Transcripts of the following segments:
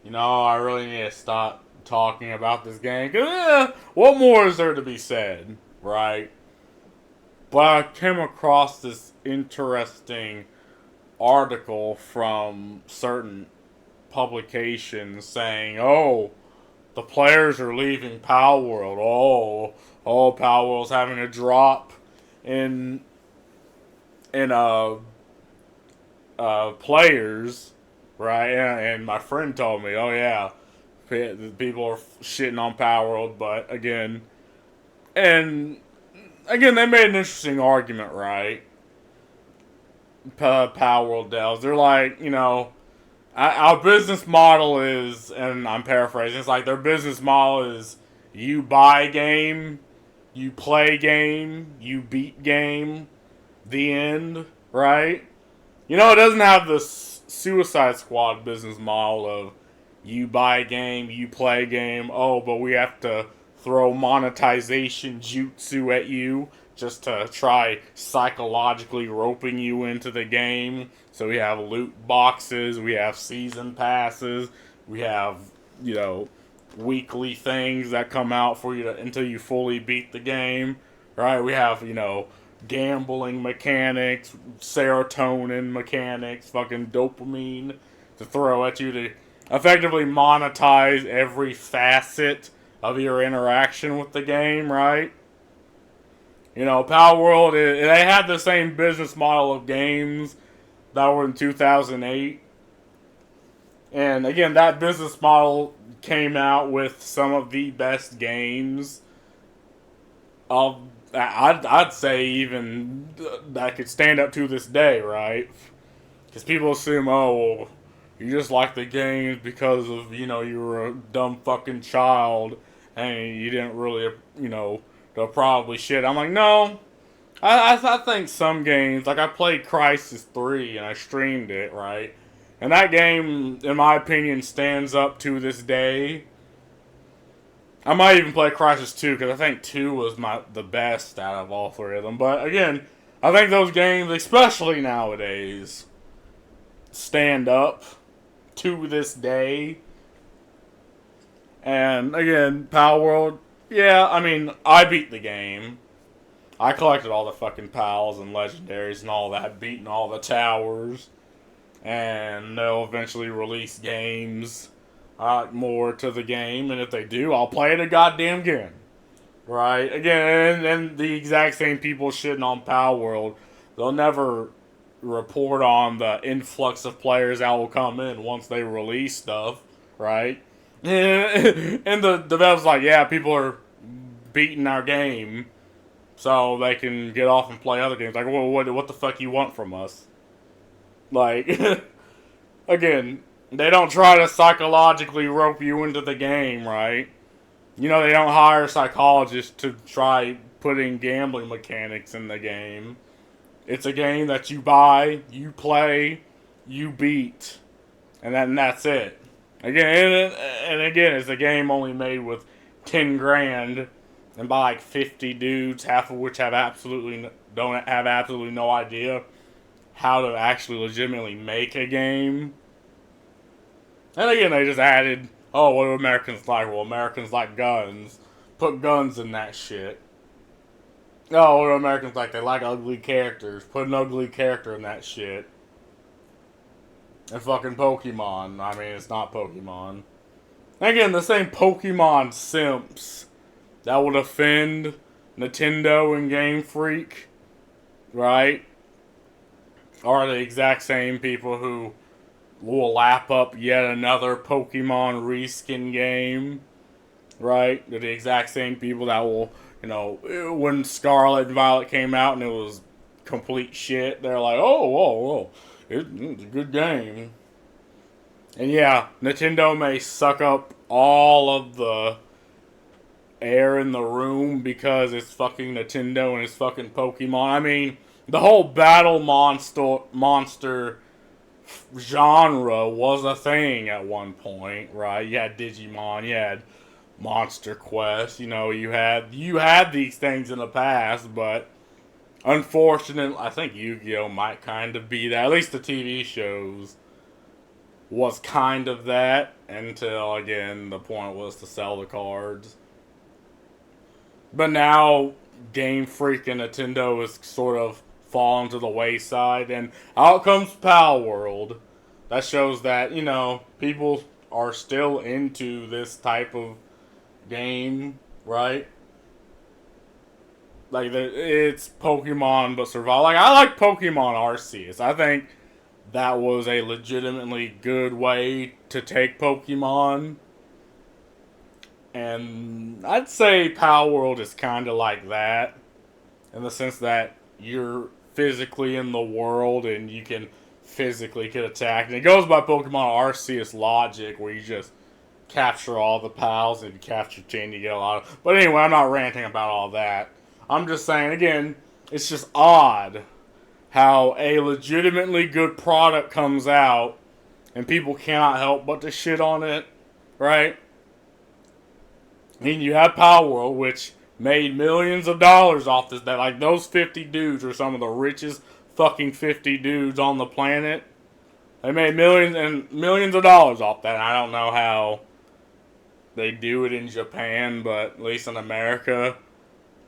I really need to stop talking about this game. 'Cause, what more is there to be said, right? But I came across this interesting article from certain publications saying, "Oh, the players are leaving Palworld. Palworld's having a drop in in players, right?" And my friend told me, "Oh yeah, people are shitting on Palworld," but and again, they made an interesting argument, right? Palworld devs, they're like, our business model is, and I'm paraphrasing, it's like their business model is you buy game, you play game, you beat game, the end, right? It doesn't have the Suicide Squad business model of you buy game, you play game, oh, but we have to throw monetization jutsu at you just to try psychologically roping you into the game. So we have loot boxes, we have season passes, we have, you know, weekly things that come out for you until you fully beat the game. Right? We have, gambling mechanics, serotonin mechanics, fucking dopamine to throw at you to effectively monetize every facet of your interaction with the game, right? Palworld, they had the same business model of games that were in 2008. And again, that business model came out with some of the best games of, I'd say, even that could stand up to this day, right? Because people assume, oh, well, you just like the games because of, you were a dumb fucking child and you didn't really, they'll probably shit. I'm like, no. I think some games, like I played Crisis 3 and I streamed it, right? And that game, in my opinion, stands up to this day. I might even play Crisis 2 because I think 2 was the best out of all three of them. But again, I think those games, especially nowadays, stand up to this day. And again, Palworld, yeah, I mean, I beat the game. I collected all the fucking pals and legendaries and all that, beating all the towers. And they'll eventually release games more to the game. And if they do, I'll play it a goddamn game. Right? Again, and the exact same people shitting on Palworld, they'll never report on the influx of players that will come in once they release stuff, right? And the devs like, yeah, people are beating our game, so they can get off and play other games. Like, well, what the fuck you want from us? Like, again, they don't try to psychologically rope you into the game, right? They don't hire psychologists to try putting gambling mechanics in the game. It's a game that you buy, you play, you beat, and that's it. Again, it's a game only made with 10 grand and by like 50 dudes, half of which don't have absolutely no idea how to actually legitimately make a game. And again, they just added, oh, what do Americans like? Well, Americans like guns. Put guns in that shit. Oh, what do Americans like? They like ugly characters. Put an ugly character in that shit. And fucking Pokemon. I mean, it's not Pokemon. Again, the same Pokemon simps that will defend Nintendo and Game Freak, right? Are the exact same people who will lap up yet another Pokemon reskin game, right? They're the exact same people that will, when Scarlet and Violet came out and it was complete shit, they're like, oh, it's a good game. And yeah, Nintendo may suck up all of the air in the room because it's fucking Nintendo and it's fucking Pokemon. I mean, the whole battle monster genre was a thing at one point, right? You had Digimon, you had Monster Quest, you had these things in the past, but unfortunately, I think Yu-Gi-Oh might kind of be that. At least the TV shows was kind of that until, again, the point was to sell the cards. But now, Game Freak and Nintendo is sort of fallen to the wayside, and out comes Palworld. That shows that, people are still into this type of game, right? Like, it's Pokemon but survival. Like, I like Pokemon Arceus. I think that was a legitimately good way to take Pokemon. And I'd say Palworld is kind of like that, in the sense that you're physically in the world and you can physically get attacked. And it goes by Pokemon Arceus logic, where you just capture all the pals, and if you capture 10, you get a lot of. But anyway, I'm not ranting about all that. I'm just saying, again, it's just odd how a legitimately good product comes out and people cannot help but to shit on it, right? I mean, you have Palworld, which made millions of dollars off this. That, like, those 50 dudes are some of the richest fucking 50 dudes on the planet. They made millions and millions of dollars off that. And I don't know how they do it in Japan, but at least in America,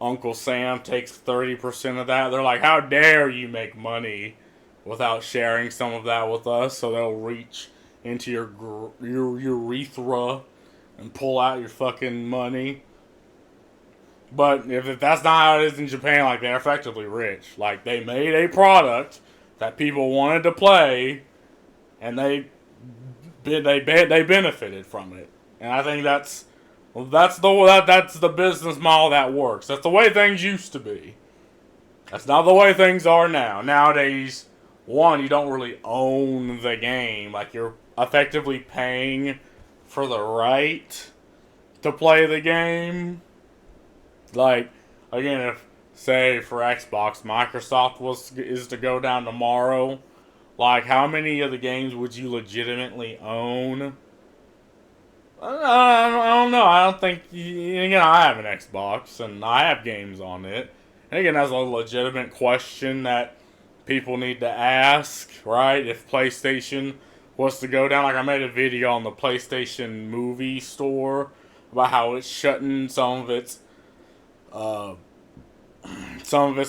Uncle Sam takes 30% of that. They're like, how dare you make money without sharing some of that with us? So they'll reach into your urethra and pull out your fucking money. But if that's not how it is in Japan, like, they're effectively rich. Like, they made a product that people wanted to play, and they benefited from it. And I think that's the business model that works. That's the way things used to be. That's not the way things are now. Nowadays, one, you don't really own the game. Like, you're effectively paying for the right to play the game. Like, again, if, say, for Xbox, Microsoft is to go down tomorrow, like, how many of the games would you legitimately own? I don't know. I don't think. Again, I have an Xbox and I have games on it. And again, that's a legitimate question that people need to ask, right? If PlayStation was to go down, like, I made a video on the PlayStation movie store about how it's shutting some of its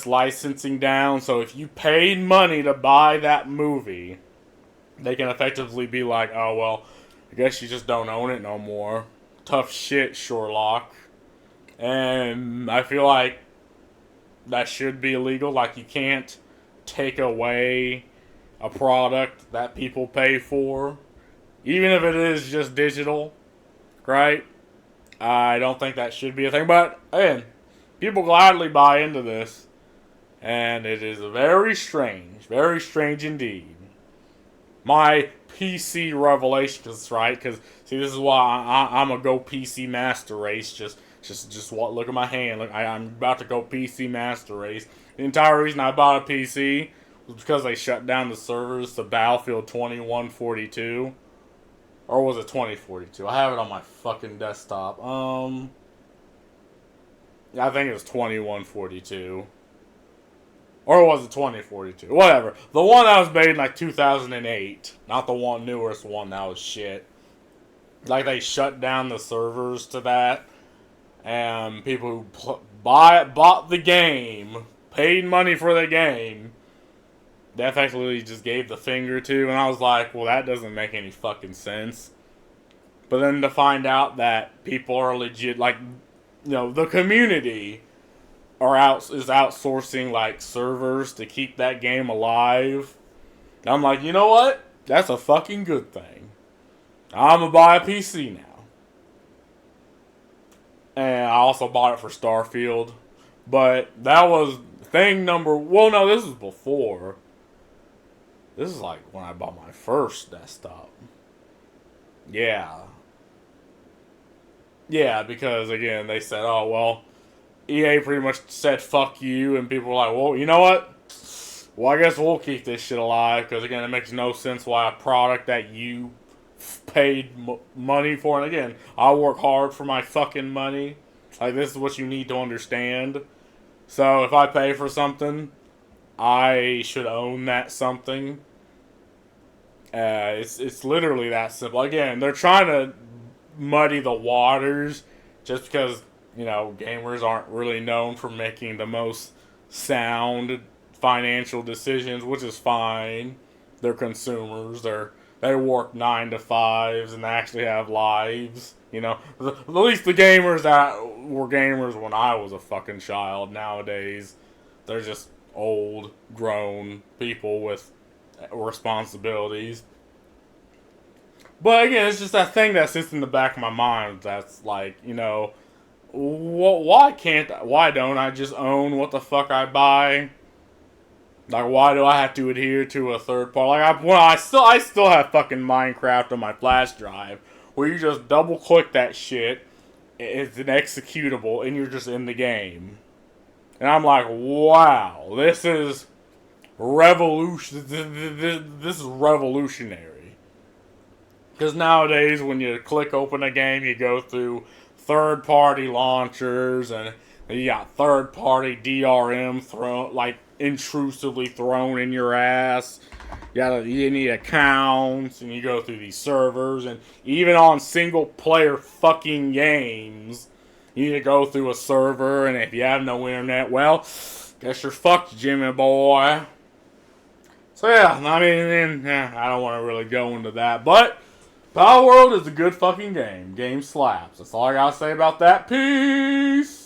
licensing down. So if you paid money to buy that movie, they can effectively be like, oh, well, I guess you just don't own it no more. Tough shit, Sherlock. And I feel like that should be illegal. Like, you can't take away a product that people pay for, even if it is just digital, right? I don't think that should be a thing. But, again, people gladly buy into this. And it is very strange indeed. My PC revelation is right, because see, this is why I'm a go PC master race. Just look at my hand. Look, I'm about to go PC master race. The entire reason I bought a PC was because they shut down the servers to Battlefield 2142, or was it 2042? I have it on my fucking desktop. I think it was 2142. Or was it 2042? Whatever. The one that was made in like 2008. Not the newest one that was shit. Like, they shut down the servers to that. And people who bought the game, paid money for the game, they effectively just gave the finger to. And I was like, well, that doesn't make any fucking sense. But then to find out that people are legit, like, the community is outsourcing, like, servers to keep that game alive. I'm like, you know what? That's a fucking good thing. I'm gonna buy a PC now. And I also bought it for Starfield. But that was thing number. Well, no, this was before. This is like when I bought my first desktop. Yeah. Yeah, because again, they said, oh, well, EA pretty much said fuck you, and people were like, well, you know what? Well, I guess we'll keep this shit alive, because again, it makes no sense why a product that you paid money for, and again, I work hard for my fucking money. Like, this is what you need to understand. So, if I pay for something, I should own that something. It's literally that simple. Again, they're trying to muddy the waters just because, gamers aren't really known for making the most sound financial decisions, which is fine. They're consumers. They work 9 to 5s and they actually have lives. At least the gamers that were gamers when I was a fucking child. Nowadays, they're just old, grown people with responsibilities. But again, it's just that thing that sits in the back of my mind. That's like, why don't I just own what the fuck I buy? Like, why do I have to adhere to a third party? Like, I still have fucking Minecraft on my flash drive, where you just double click that shit, it's an executable, and you're just in the game. And I'm like, wow, this is revolution. This is revolutionary. Because nowadays, when you click open a game, you go through third-party launchers, and you got third-party DRM intrusively thrown in your ass. You need accounts, and you go through these servers, and even on single-player fucking games, you need to go through a server, and if you have no internet, well, guess you're fucked, Jimmy boy. So yeah, I don't want to really go into that, but Palworld is a good fucking game. Game slaps. That's all I gotta say about that. Peace!